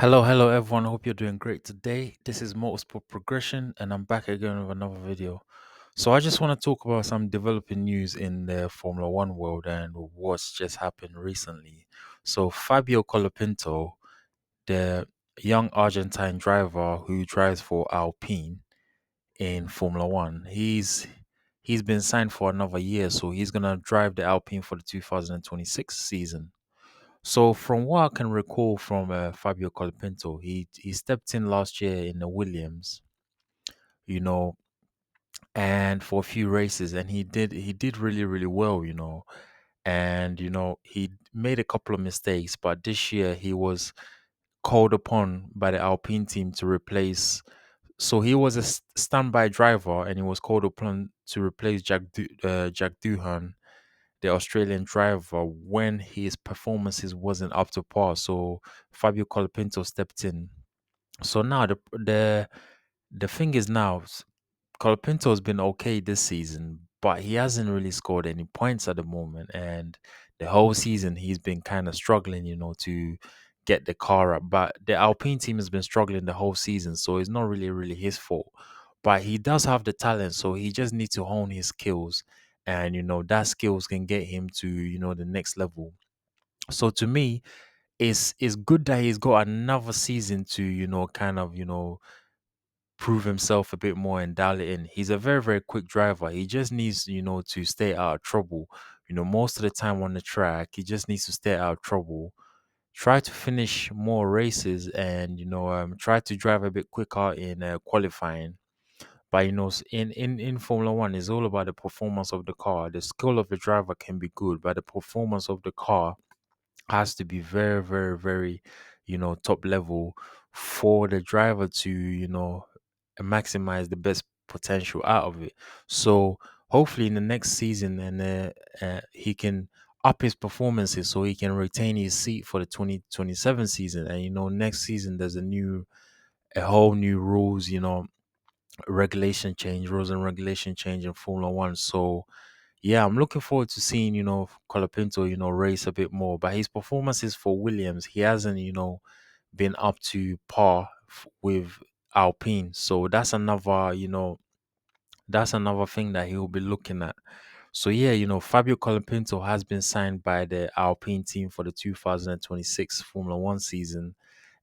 Hello everyone. Hope you're doing great today. This is Motorsport Progression, and I'm back again with another video. So, I just want to talk about some developing news in the Formula One world and what's just happened recently. So, Fabio Colapinto, the young Argentine driver who drives for Alpine in Formula One, he's been signed for another year, so he's gonna drive the Alpine for the 2026 season. So from what I can recall from Fabio Colapinto, he stepped in last year in the Williams, you know, and for a few races, and he did really well, and he made a couple of mistakes, but this year he was called upon by the Alpine team to replace. So he was a standby driver, and he was called upon to replace Jack Doohan, the Australian driver, when his performances wasn't up to par. So Fabio Colapinto stepped in. So now the thing is now Colapinto has been okay this season, but he hasn't really scored any points at the moment. And the whole season he's been kind of struggling, to get the car up. But the Alpine team has been struggling the whole season, so it's not really his fault. But he does have the talent, so he just needs to hone his skills. And that skills can get him to, the next level. So to me, it's good that he's got another season to, kind of, prove himself a bit more and dial it in. He's a very quick driver. He just needs, to stay out of trouble. Most of the time on the track, he just needs to stay out of trouble. Try to finish more races and try to drive a bit quicker in qualifying. But in Formula One, it's all about the performance of the car. The skill of the driver can be good, but the performance of the car has to be very, top level for the driver to, maximize the best potential out of it. So hopefully in the next season, and he can up his performances so he can retain his seat for the 2027 season. And next season there's a whole new rules, rules and regulation change in Formula One. So yeah, I'm looking forward to seeing, Colapinto, race a bit more. But his performances for Williams, he hasn't, been up to par with Alpine. So that's another thing that he'll be looking at. So yeah, Fabio Colapinto has been signed by the Alpine team for the 2026 Formula One season.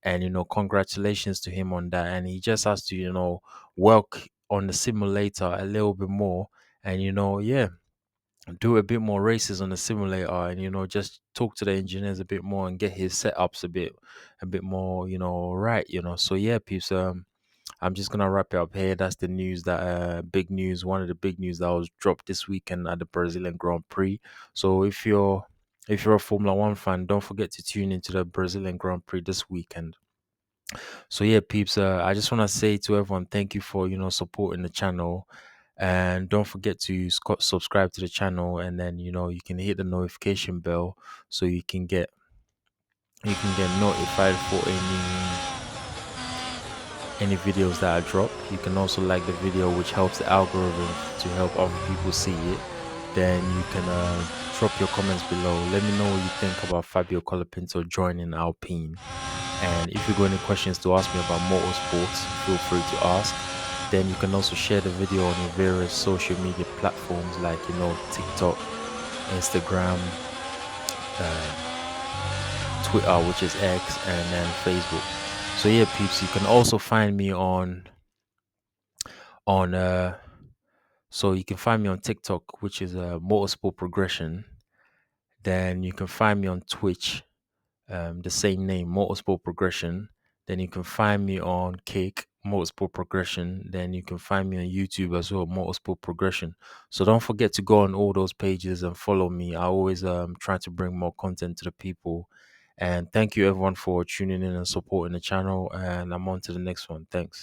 And congratulations to him on that. And he just has to, work on the simulator a little bit more. And yeah, do a bit more races on the simulator, and just talk to the engineers a bit more and get his setups a bit more, right. So yeah, peeps, I'm just gonna wrap it up here. That's the news, that big news, one of the big news that was dropped this weekend at the Brazilian Grand Prix. So if you're a Formula One fan, don't forget to tune into the Brazilian Grand Prix this weekend. So yeah, peeps, I just want to say to everyone, thank you for supporting the channel, and don't forget to subscribe to the channel, and then you can hit the notification bell so you can get notified for any videos that I drop. You can also like the video, which helps the algorithm to help other people see it. Then you can drop your comments below. Let me know what you think about Fabio Colapinto joining Alpine. And if you got any questions to ask me about motorsports, feel free to ask. Then you can also share the video on your various social media platforms like TikTok, Instagram, Twitter, which is X, and then Facebook. So yeah, peeps, you can also find me on so you can find me on TikTok, which is Motorsport Progression. Then you can find me on Twitch, the same name, Motorsport Progression. Then you can find me on Kick, Motorsport Progression. Then you can find me on YouTube as well, Motorsport Progression. So don't forget to go on all those pages and follow me. I always try to bring more content to the people. And thank you everyone for tuning in and supporting the channel. And I'm on to the next one. Thanks.